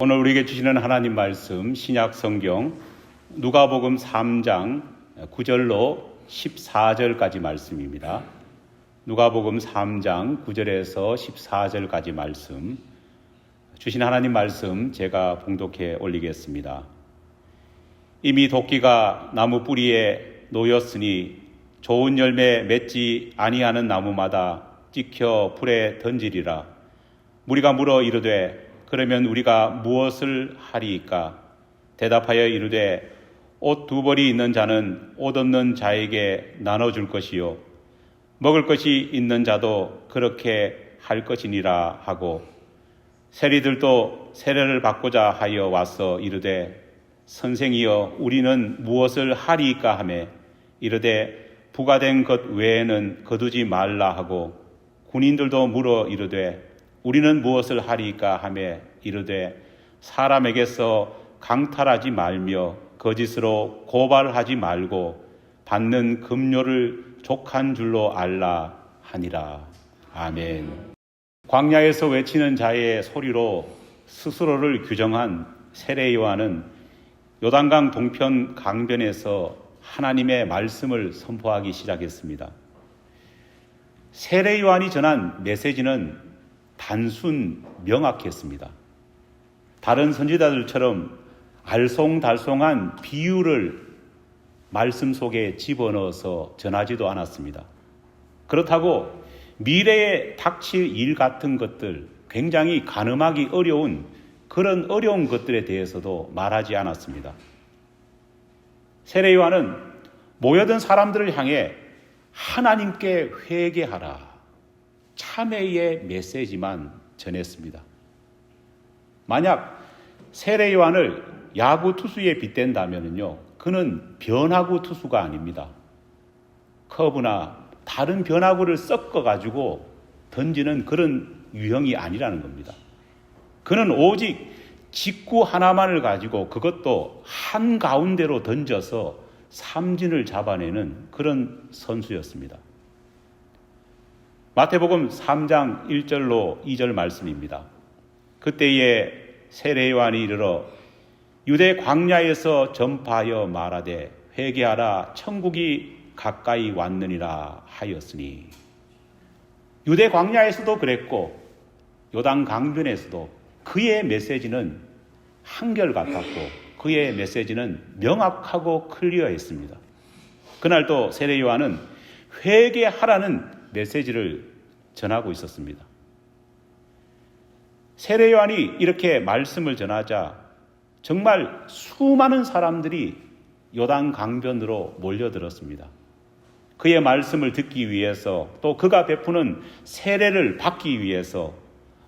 오늘 우리에게 주시는 하나님 말씀 신약 성경 누가복음 3장 9절로 14절까지 말씀입니다. 누가복음 3장 9절에서 14절까지 말씀, 주신 하나님 말씀 제가 봉독해 올리겠습니다. 이미 도끼가 나무 뿌리에 놓였으니 좋은 열매 맺지 아니하는 나무마다 찍혀 불에 던지리라. 무리가 물어 이르되 그러면 우리가 무엇을 하리이까? 대답하여 이르되 옷 두 벌이 있는 자는 옷 없는 자에게 나눠줄 것이요 먹을 것이 있는 자도 그렇게 할 것이니라 하고, 세리들도 세례를 받고자 하여 와서 이르되 선생이여 우리는 무엇을 하리이까 하매 이르되 부과된 것 외에는 거두지 말라 하고, 군인들도 물어 이르되 우리는 무엇을 하리이까 하매 이르되 사람에게서 강탈하지 말며 거짓으로 고발하지 말고 받는 급료를 족한 줄로 알라 하니라. 아멘. 광야에서 외치는 자의 소리로 스스로를 규정한 세례 요한은 요단강 동편 강변에서 하나님의 말씀을 선포하기 시작했습니다. 세례 요한이 전한 메시지는 단순 명확했습니다. 다른 선지자들처럼 알쏭달쏭한 비유를 말씀 속에 집어넣어서 전하지도 않았습니다. 그렇다고 미래에 닥칠 일 같은 것들, 굉장히 가늠하기 어려운 그런 어려운 것들에 대해서도 말하지 않았습니다. 세례 요한은 모여든 사람들을 향해 하나님께 회개하라, 참회의 메시지만 전했습니다. 만약 세례 요한을 야구 투수에 빗댄다면요, 그는 변화구 투수가 아닙니다. 커브나 다른 변화구를 섞어가지고 던지는 그런 유형이 아니라는 겁니다. 그는 오직 직구 하나만을 가지고 그것도 한가운데로 던져서 삼진을 잡아내는 그런 선수였습니다. 마태복음 3장 1절로 2절 말씀입니다. 그때에 세례 요한이 이르러 유대 광야에서 전파하여 말하되 회개하라 천국이 가까이 왔느니라 하였으니, 유대 광야에서도 그랬고 요단 강변에서도 그의 메시지는 한결같았고 그의 메시지는 명확하고 클리어했습니다. 그날도 세례 요한은 회개하라는 메시지를 전하고 있었습니다. 세례 요한이 이렇게 말씀을 전하자 정말 수많은 사람들이 요단 강변으로 몰려들었습니다. 그의 말씀을 듣기 위해서, 또 그가 베푸는 세례를 받기 위해서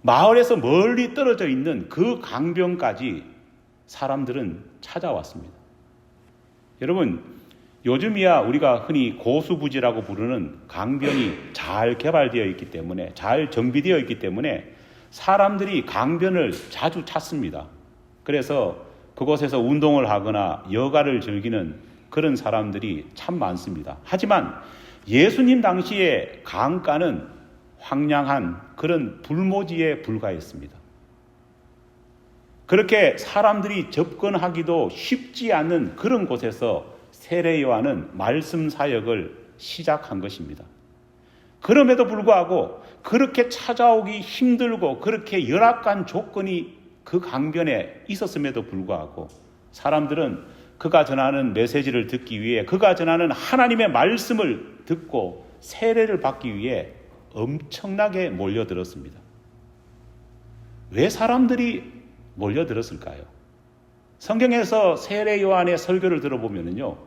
마을에서 멀리 떨어져 있는 그 강변까지 사람들은 찾아왔습니다. 여러분, 요즘이야 우리가 흔히 고수부지라고 부르는 강변이 잘 개발되어 있기 때문에, 잘 정비되어 있기 때문에 사람들이 강변을 자주 찾습니다. 그래서 그곳에서 운동을 하거나 여가를 즐기는 그런 사람들이 참 많습니다. 하지만 예수님 당시의 강가는 황량한 그런 불모지에 불과했습니다. 그렇게 사람들이 접근하기도 쉽지 않는 그런 곳에서 세례 요한은 말씀 사역을 시작한 것입니다. 그럼에도 불구하고 그렇게 찾아오기 힘들고 그렇게 열악한 조건이 그 강변에 있었음에도 불구하고 사람들은 그가 전하는 메시지를 듣기 위해, 그가 전하는 하나님의 말씀을 듣고 세례를 받기 위해 엄청나게 몰려들었습니다. 왜 사람들이 몰려들었을까요? 성경에서 세례 요한의 설교를 들어보면요,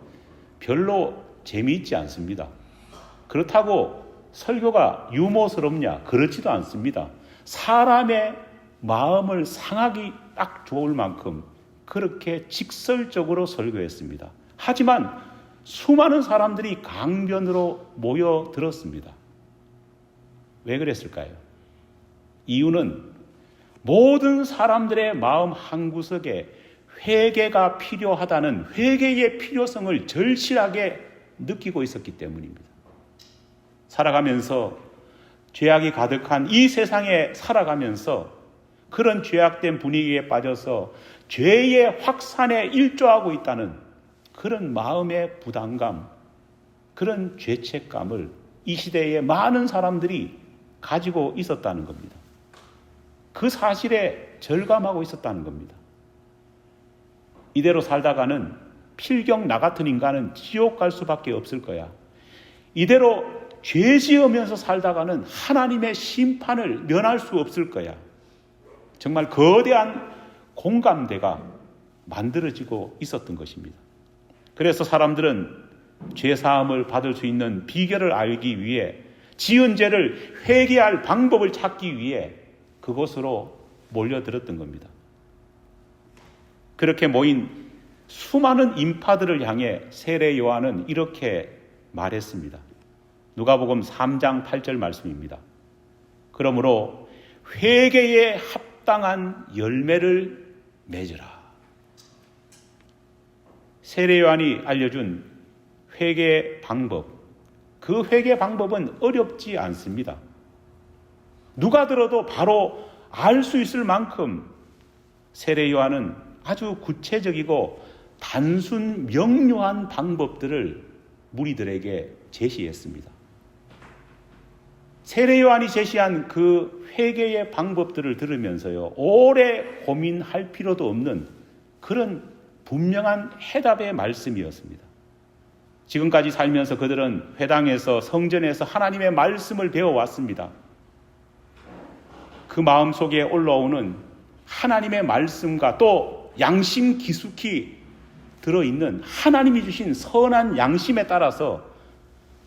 별로 재미있지 않습니다. 그렇다고 설교가 유머스럽냐? 그렇지도 않습니다. 사람의 마음을 상하기 딱 좋을 만큼 그렇게 직설적으로 설교했습니다. 하지만 수많은 사람들이 강변으로 모여들었습니다. 왜 그랬을까요? 이유는 모든 사람들의 마음 한구석에 회개가 필요하다는 회개의 필요성을 절실하게 느끼고 있었기 때문입니다. 살아가면서 죄악이 가득한 이 세상에 살아가면서 그런 죄악된 분위기에 빠져서 죄의 확산에 일조하고 있다는 그런 마음의 부담감, 그런 죄책감을 이 시대에 많은 사람들이 가지고 있었다는 겁니다. 그 사실에 절감하고 있었다는 겁니다. 이대로 살다가는 필경 나 같은 인간은 지옥 갈 수밖에 없을 거야. 이대로 죄 지으면서 살다가는 하나님의 심판을 면할 수 없을 거야. 정말 거대한 공감대가 만들어지고 있었던 것입니다. 그래서 사람들은 죄사함을 받을 수 있는 비결을 알기 위해, 지은 죄를 회개할 방법을 찾기 위해 그곳으로 몰려들었던 겁니다. 그렇게 모인 수많은 인파들을 향해 세례 요한은 이렇게 말했습니다. 누가복음 3장 8절 말씀입니다. 그러므로 회개에 합당한 열매를 맺으라. 세례 요한이 알려준 회개 방법, 그 회개 방법은 어렵지 않습니다. 누가 들어도 바로 알 수 있을 만큼 세례 요한은 아주 구체적이고 단순 명료한 방법들을 무리들에게 제시했습니다. 세례 요한이 제시한 그 회개의 방법들을 들으면서요, 오래 고민할 필요도 없는 그런 분명한 해답의 말씀이었습니다. 지금까지 살면서 그들은 회당에서, 성전에서 하나님의 말씀을 배워왔습니다. 그 마음속에 올라오는 하나님의 말씀과 또 양심 깊숙이 들어있는 하나님이 주신 선한 양심에 따라서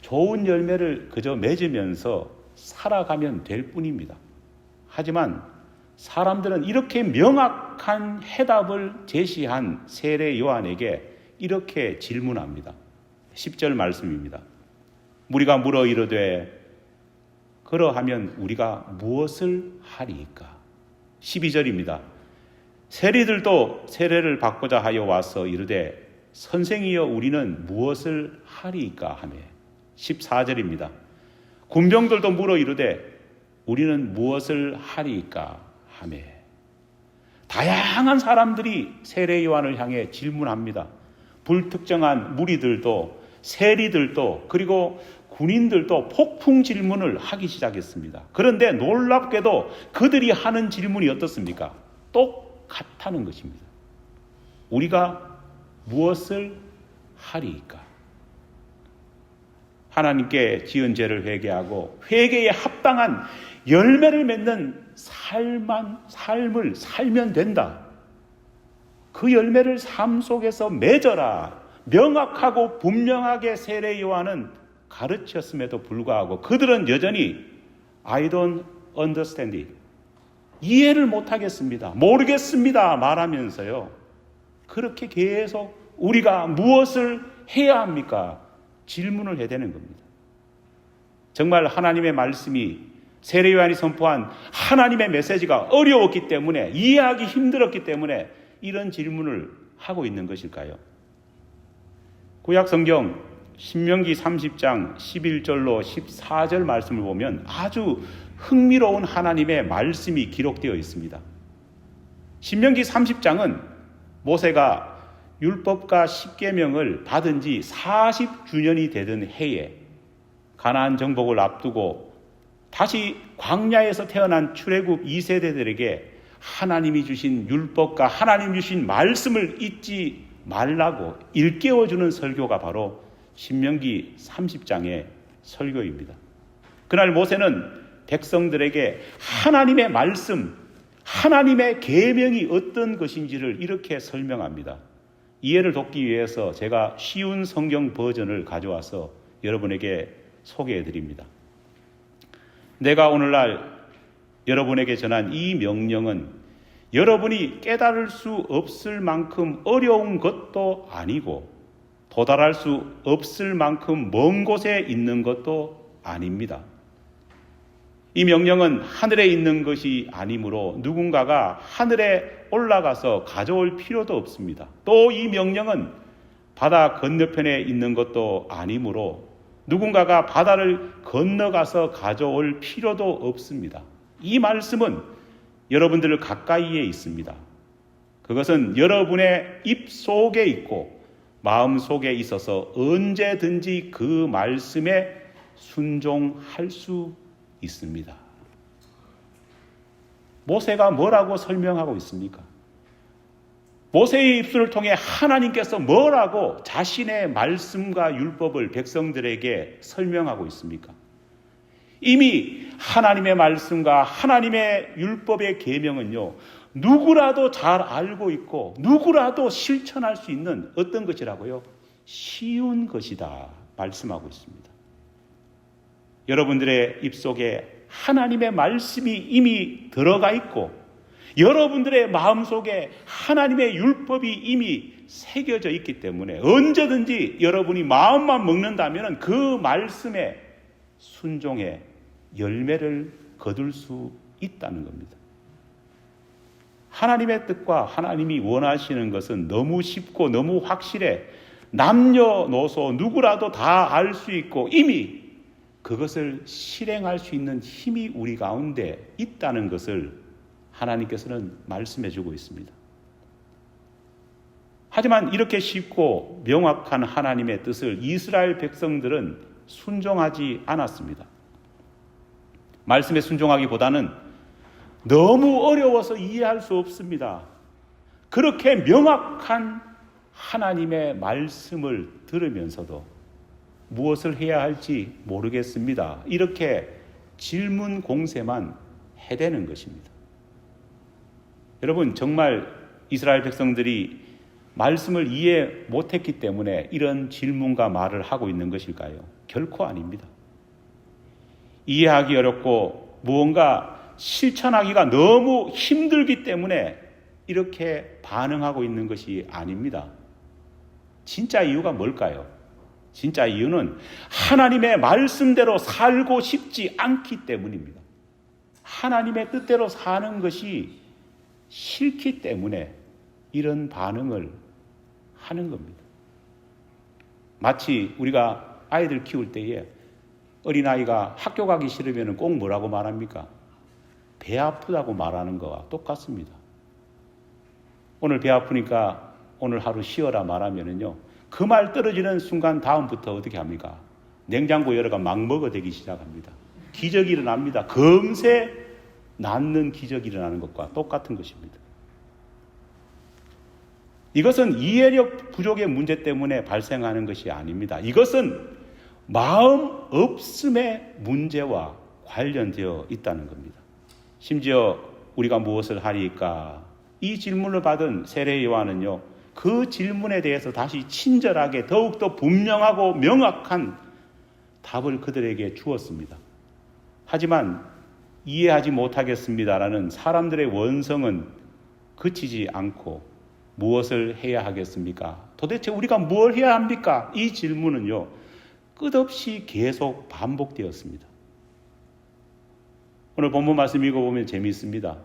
좋은 열매를 그저 맺으면서 살아가면 될 뿐입니다. 하지만 사람들은 이렇게 명확한 해답을 제시한 세례 요한에게 이렇게 질문합니다. 10절 말씀입니다. 무리가 물어 이르되 그러하면 우리가 무엇을 하리이까? 12절입니다. 세리들도 세례를 받고자 하여 와서 이르되 선생이여 우리는 무엇을 하리이까 하매. 14절입니다. 군병들도 물어 이르되 우리는 무엇을 하리이까 하매. 다양한 사람들이 세례 요한을 향해 질문합니다. 불특정한 무리들도, 세리들도, 그리고 군인들도 폭풍 질문을 하기 시작했습니다. 그런데 놀랍게도 그들이 하는 질문이 어떻습니까? 똑같다는 것입니다. 우리가 무엇을 하리이까? 하나님께 지은 죄를 회개하고 회개에 합당한 열매를 맺는 삶을 살면 된다. 그 열매를 삶 속에서 맺어라. 명확하고 분명하게 세례 요한은 가르쳤음에도 불구하고 그들은 여전히 I don't understand it. 이해를 못하겠습니다. 모르겠습니다. 말하면서요. 그렇게 계속 우리가 무엇을 해야 합니까? 질문을 해야 되는 겁니다. 정말 하나님의 말씀이, 세례 요한이 선포한 하나님의 메시지가 어려웠기 때문에, 이해하기 힘들었기 때문에 이런 질문을 하고 있는 것일까요? 구약 성경 신명기 30장 11절로 14절 말씀을 보면 아주 흥미로운 하나님의 말씀이 기록되어 있습니다. 신명기 30장은 모세가 율법과 십계명을 받은 지 40주년이 되던 해에 가나안 정복을 앞두고 다시 광야에서 태어난 출애굽 2세대들에게 하나님이 주신 율법과 하나님 주신 말씀을 잊지 말라고 일깨워주는 설교가 바로 신명기 30장의 설교입니다. 그날 모세는 백성들에게 하나님의 말씀, 하나님의 계명이 어떤 것인지를 이렇게 설명합니다. 이해를 돕기 위해서 제가 쉬운 성경 버전을 가져와서 여러분에게 소개해 드립니다. 내가 오늘날 여러분에게 전한 이 명령은 여러분이 깨달을 수 없을 만큼 어려운 것도 아니고 도달할 수 없을 만큼 먼 곳에 있는 것도 아닙니다. 이 명령은 하늘에 있는 것이 아니므로 누군가가 하늘에 올라가서 가져올 필요도 없습니다. 또 이 명령은 바다 건너편에 있는 것도 아니므로 누군가가 바다를 건너가서 가져올 필요도 없습니다. 이 말씀은 여러분들 가까이에 있습니다. 그것은 여러분의 입 속에 있고 마음 속에 있어서 언제든지 그 말씀에 순종할 수 있습니다. 모세가 뭐라고 설명하고 있습니까? 모세의 입술을 통해 하나님께서 뭐라고 자신의 말씀과 율법을 백성들에게 설명하고 있습니까? 이미 하나님의 말씀과 하나님의 율법의 계명은요, 누구라도 잘 알고 있고 누구라도 실천할 수 있는 어떤 것이라고요? 쉬운 것이다 말씀하고 있습니다. 여러분들의 입속에 하나님의 말씀이 이미 들어가 있고 여러분들의 마음속에 하나님의 율법이 이미 새겨져 있기 때문에 언제든지 여러분이 마음만 먹는다면 그 말씀에 순종해 열매를 거둘 수 있다는 겁니다. 하나님의 뜻과 하나님이 원하시는 것은 너무 쉽고 너무 확실해 남녀노소 누구라도 다 알 수 있고 이미 그것을 실행할 수 있는 힘이 우리 가운데 있다는 것을 하나님께서는 말씀해 주고 있습니다. 하지만 이렇게 쉽고 명확한 하나님의 뜻을 이스라엘 백성들은 순종하지 않았습니다. 말씀에 순종하기보다는 너무 어려워서 이해할 수 없습니다. 그렇게 명확한 하나님의 말씀을 들으면서도 무엇을 해야 할지 모르겠습니다. 이렇게 질문 공세만 해대는 것입니다. 여러분, 정말 이스라엘 백성들이 말씀을 이해 못했기 때문에 이런 질문과 말을 하고 있는 것일까요? 결코 아닙니다. 이해하기 어렵고 무언가 실천하기가 너무 힘들기 때문에 이렇게 반응하고 있는 것이 아닙니다. 진짜 이유가 뭘까요? 진짜 이유는 하나님의 말씀대로 살고 싶지 않기 때문입니다. 하나님의 뜻대로 사는 것이 싫기 때문에 이런 반응을 하는 겁니다. 마치 우리가 아이들 키울 때에 어린아이가 학교 가기 싫으면 꼭 뭐라고 말합니까? 배 아프다고 말하는 거와 똑같습니다. 오늘 배 아프니까 오늘 하루 쉬어라 말하면은요, 그 말 떨어지는 순간 다음부터 어떻게 합니까? 냉장고 열어가 막 먹어대기 시작합니다. 기적이 일어납니다. 금세 낫는 기적이 일어나는 것과 똑같은 것입니다. 이것은 이해력 부족의 문제 때문에 발생하는 것이 아닙니다. 이것은 마음 없음의 문제와 관련되어 있다는 겁니다. 심지어 우리가 무엇을 하리까? 이 질문을 받은 세례 요한은요, 그 질문에 대해서 다시 친절하게 더욱더 분명하고 명확한 답을 그들에게 주었습니다. 하지만 이해하지 못하겠습니다라는 사람들의 원성은 그치지 않고 무엇을 해야 하겠습니까? 도대체 우리가 뭘 해야 합니까? 이 질문은요, 끝없이 계속 반복되었습니다. 오늘 본문 말씀 읽어보면 재미있습니다.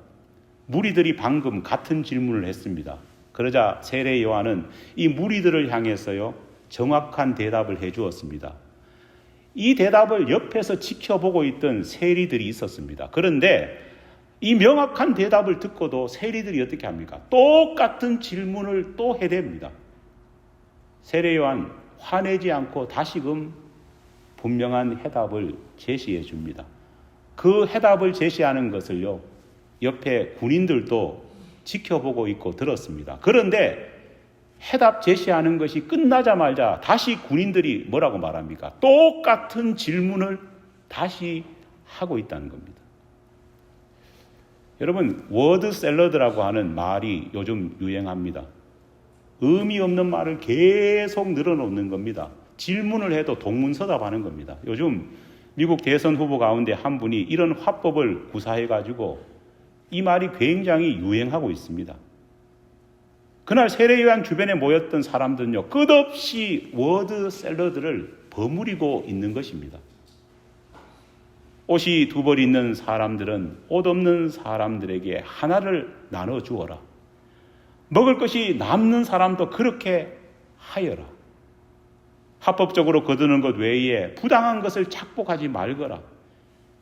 무리들이 방금 같은 질문을 했습니다. 그러자 세례 요한은 이 무리들을 향해서요, 정확한 대답을 해주었습니다. 이 대답을 옆에서 지켜보고 있던 세리들이 있었습니다. 그런데 이 명확한 대답을 듣고도 세리들이 어떻게 합니까? 똑같은 질문을 또 해댑니다. 세례 요한 화내지 않고 다시금 분명한 해답을 제시해 줍니다. 그 해답을 제시하는 것을요, 옆에 군인들도 지켜보고 있고 들었습니다. 그런데 해답 제시하는 것이 끝나자마자 다시 군인들이 뭐라고 말합니까? 똑같은 질문을 다시 하고 있다는 겁니다. 여러분, 워드 샐러드라고 하는 말이 요즘 유행합니다. 의미 없는 말을 계속 늘어놓는 겁니다. 질문을 해도 동문서답하는 겁니다. 요즘 미국 대선 후보 가운데 한 분이 이런 화법을 구사해가지고 이 말이 굉장히 유행하고 있습니다. 그날 세례 요한 주변에 모였던 사람들은요, 끝없이 워드 샐러드를 버무리고 있는 것입니다. 옷이 두 벌 있는 사람들은 옷 없는 사람들에게 하나를 나눠 주어라. 먹을 것이 남는 사람도 그렇게 하여라. 합법적으로 거두는 것 외에 부당한 것을 착복하지 말거라.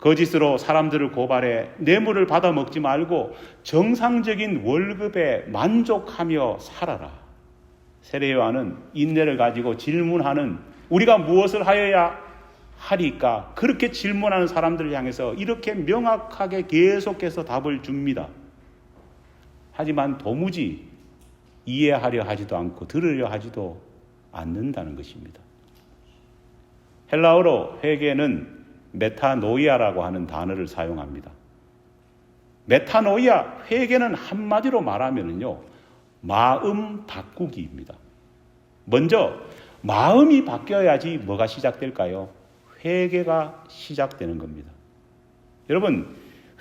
거짓으로 사람들을 고발해 뇌물을 받아 먹지 말고 정상적인 월급에 만족하며 살아라. 세례요한은 인내를 가지고 질문하는, 우리가 무엇을 하여야 하리까? 그렇게 질문하는 사람들을 향해서 이렇게 명확하게 계속해서 답을 줍니다. 하지만 도무지 이해하려 하지도 않고 들으려 하지도 않는다는 것입니다. 헬라어로 회개는 메타노이아라고 하는 단어를 사용합니다. 메타노이아, 회개는 한마디로 말하면요, 마음 바꾸기입니다. 먼저 마음이 바뀌어야지 뭐가 시작될까요? 회개가 시작되는 겁니다. 여러분,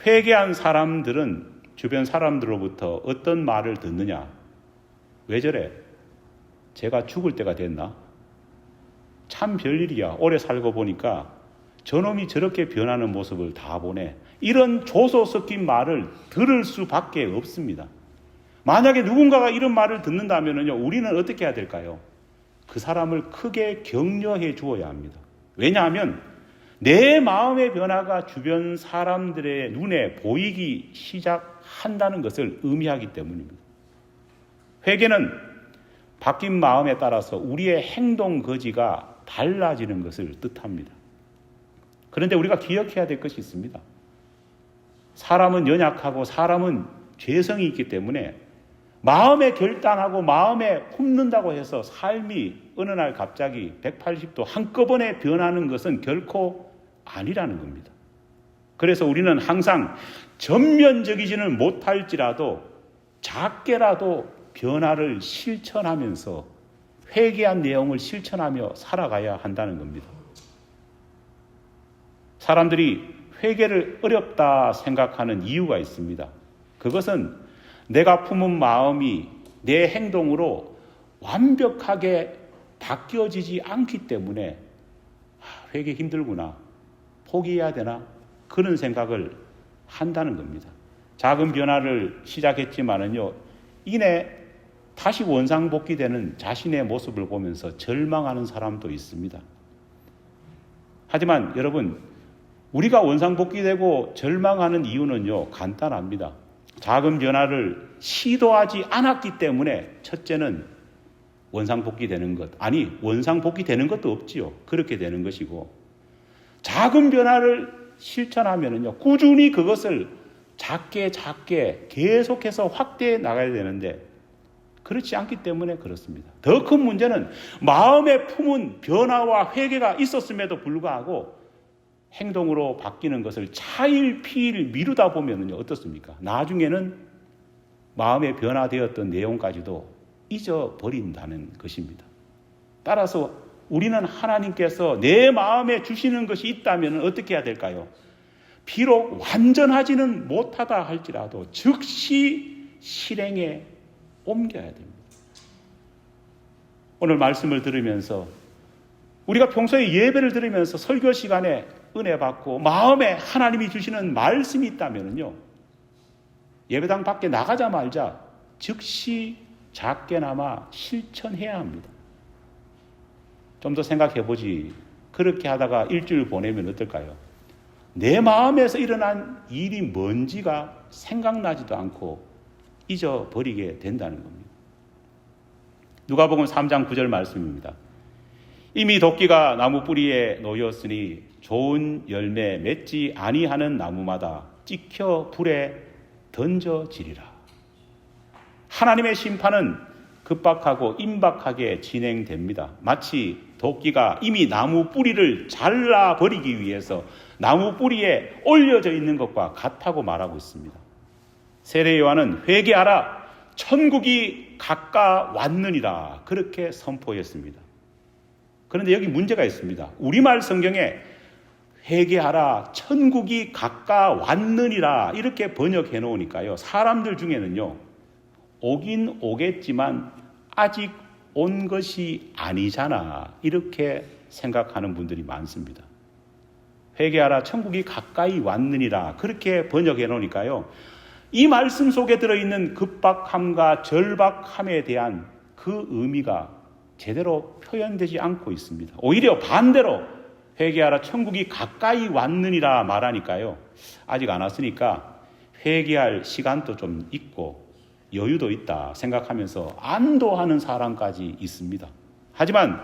회개한 사람들은 주변 사람들로부터 어떤 말을 듣느냐? 왜 저래? 제가 죽을 때가 됐나? 참 별일이야. 오래 살고 보니까 저놈이 저렇게 변하는 모습을 다 보네. 이런 조소 섞인 말을 들을 수밖에 없습니다. 만약에 누군가가 이런 말을 듣는다면요, 우리는 어떻게 해야 될까요? 그 사람을 크게 격려해 주어야 합니다. 왜냐하면 내 마음의 변화가 주변 사람들의 눈에 보이기 시작한다는 것을 의미하기 때문입니다. 회개는 바뀐 마음에 따라서 우리의 행동 거지가 달라지는 것을 뜻합니다. 그런데 우리가 기억해야 될 것이 있습니다. 사람은 연약하고 사람은 죄성이 있기 때문에 마음에 결단하고 마음에 품는다고 해서 삶이 어느 날 갑자기 180도 한꺼번에 변하는 것은 결코 아니라는 겁니다. 그래서 우리는 항상 전면적이지는 못할지라도 작게라도 변화를 실천하면서 회개한 내용을 실천하며 살아가야 한다는 겁니다. 사람들이 회개를 어렵다 생각하는 이유가 있습니다. 그것은 내가 품은 마음이 내 행동으로 완벽하게 바뀌어지지 않기 때문에 회개 힘들구나, 포기해야 되나, 그런 생각을 한다는 겁니다. 작은 변화를 시작했지만은요, 이내 다시 원상복귀되는 자신의 모습을 보면서 절망하는 사람도 있습니다. 하지만 여러분, 우리가 원상복귀되고 절망하는 이유는요, 간단합니다. 작은 변화를 시도하지 않았기 때문에 첫째는 원상복귀되는 것, 아니 원상복귀되는 것도 없지요. 그렇게 되는 것이고, 작은 변화를 실천하면은요, 꾸준히 그것을 작게 계속해서 확대해 나가야 되는데 그렇지 않기 때문에 그렇습니다. 더 큰 문제는 마음에 품은 변화와 회개가 있었음에도 불구하고 행동으로 바뀌는 것을 차일피일 미루다 보면은요, 어떻습니까? 나중에는 마음에 변화되었던 내용까지도 잊어버린다는 것입니다. 따라서 우리는 하나님께서 내 마음에 주시는 것이 있다면 어떻게 해야 될까요? 비록 완전하지는 못하다 할지라도 즉시 실행에 옮겨야 됩니다. 오늘 말씀을 들으면서 우리가 평소에 예배를 들으면서 설교 시간에 은혜 받고 마음에 하나님이 주시는 말씀이 있다면요, 예배당 밖에 나가자마자 즉시 작게나마 실천해야 합니다. 좀 더 생각해 보지. 그렇게 하다가 일주일 보내면 어떨까요? 내 마음에서 일어난 일이 뭔지가 생각나지도 않고 잊어버리게 된다는 겁니다. 누가복음 3장 9절 말씀입니다. 이미 도끼가 나무 뿌리에 놓였으니 좋은 열매 맺지 아니하는 나무마다 찍혀 불에 던져지리라. 하나님의 심판은 급박하고 임박하게 진행됩니다. 마치 도끼가 이미 나무 뿌리를 잘라버리기 위해서 나무 뿌리에 올려져 있는 것과 같다고 말하고 있습니다. 세례 요한은 회개하라, 천국이 가까웠느니라, 그렇게 선포했습니다. 그런데 여기 문제가 있습니다. 우리말 성경에 회개하라, 천국이 가까웠느니라 이렇게 번역해 놓으니까요, 사람들 중에는요, 오긴 오겠지만 아직 온 것이 아니잖아, 이렇게 생각하는 분들이 많습니다. 회개하라, 천국이 가까이 왔느니라 그렇게 번역해 놓으니까요, 이 말씀 속에 들어있는 급박함과 절박함에 대한 그 의미가 제대로 표현되지 않고 있습니다. 오히려 반대로 회개하라 천국이 가까이 왔느니라 말하니까요. 아직 안 왔으니까 회개할 시간도 좀 있고 여유도 있다 생각하면서 안도하는 사람까지 있습니다. 하지만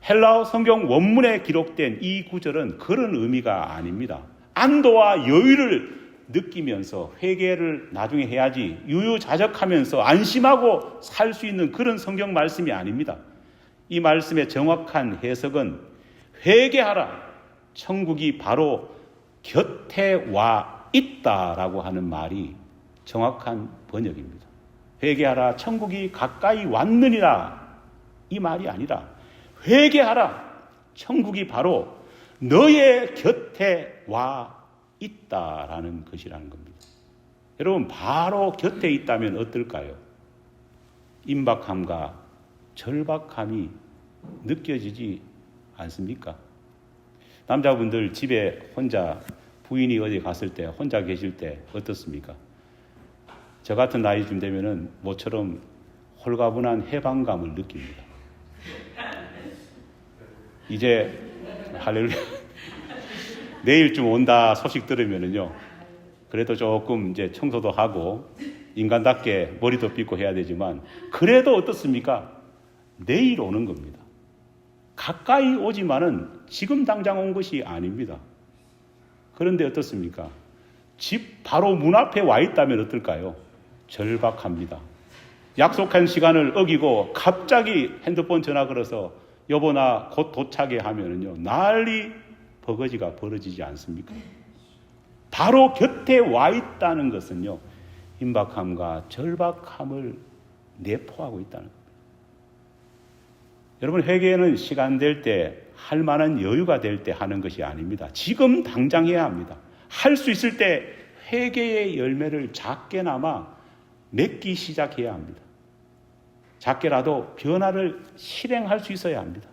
헬라어 성경 원문에 기록된 이 구절은 그런 의미가 아닙니다. 안도와 여유를 느끼면서 회개를 나중에 해야지 유유자적하면서 안심하고 살 수 있는 그런 성경 말씀이 아닙니다. 이 말씀의 정확한 해석은 회개하라 천국이 바로 곁에 와 있다라고 하는 말이 정확한 번역입니다. 회개하라 천국이 가까이 왔느니라 이 말이 아니라 회개하라 천국이 바로 너의 곁에 와 있다라는 것이라는 겁니다. 여러분 바로 곁에 있다면 어떨까요? 임박함과 절박함이 느껴지지 않습니까? 남자분들 집에 혼자 부인이 어디 갔을 때 혼자 계실 때 어떻습니까? 저 같은 나이쯤 되면은 모처럼 홀가분한 해방감을 느낍니다. 이제 할렐루야 내일쯤 온다 소식 들으면은요 그래도 조금 이제 청소도 하고 인간답게 머리도 빗고 해야 되지만 그래도 어떻습니까? 내일 오는 겁니다. 가까이 오지만은 지금 당장 온 것이 아닙니다. 그런데 어떻습니까? 집 바로 문 앞에 와 있다면 어떨까요? 절박합니다. 약속한 시간을 어기고 갑자기 핸드폰 전화 걸어서 여보 나 곧 도착해 하면은요 난리 버거지가 벌어지지 않습니까? 바로 곁에 와 있다는 것은요 임박함과 절박함을 내포하고 있다는 겁니다. 여러분 회개는 시간 될 때 할 만한 여유가 될 때 하는 것이 아닙니다. 지금 당장 해야 합니다. 할 수 있을 때 회개의 열매를 작게나마 맺기 시작해야 합니다. 작게라도 변화를 실행할 수 있어야 합니다.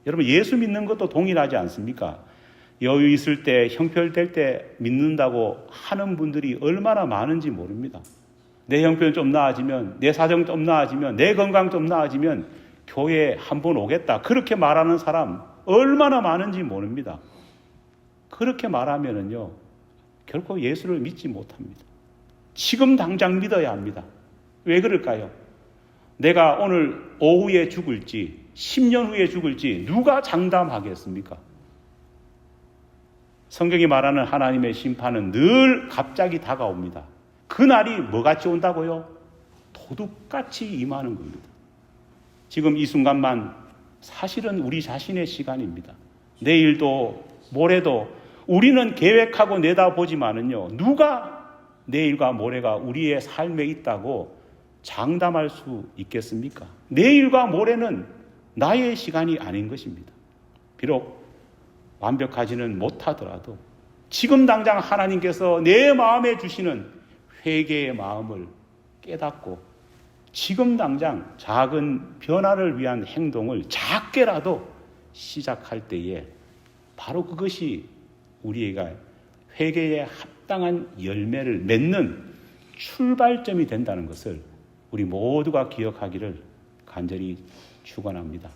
여러분 예수 믿는 것도 동일하지 않습니까? 여유 있을 때 형편될 때 믿는다고 하는 분들이 얼마나 많은지 모릅니다. 내 형편 좀 나아지면 내 사정 좀 나아지면 내 건강 좀 나아지면 교회에 한번 오겠다 그렇게 말하는 사람 얼마나 많은지 모릅니다. 그렇게 말하면은요 결코 예수를 믿지 못합니다. 지금 당장 믿어야 합니다. 왜 그럴까요? 내가 오늘 오후에 죽을지 10년 후에 죽을지 누가 장담하겠습니까? 성경이 말하는 하나님의 심판은 늘 갑자기 다가옵니다. 그날이 뭐같이 온다고요? 도둑같이 임하는 겁니다. 지금 이 순간만 사실은 우리 자신의 시간입니다. 내일도 모레도 우리는 계획하고 내다보지만은요 누가 내일과 모레가 우리의 삶에 있다고 장담할 수 있겠습니까? 내일과 모레는 나의 시간이 아닌 것입니다. 비록 완벽하지는 못하더라도 지금 당장 하나님께서 내 마음에 주시는 회개의 마음을 깨닫고 지금 당장 작은 변화를 위한 행동을 작게라도 시작할 때에 바로 그것이 우리가 회개에 합당한 열매를 맺는 출발점이 된다는 것을 우리 모두가 기억하기를 간절히 축원합니다.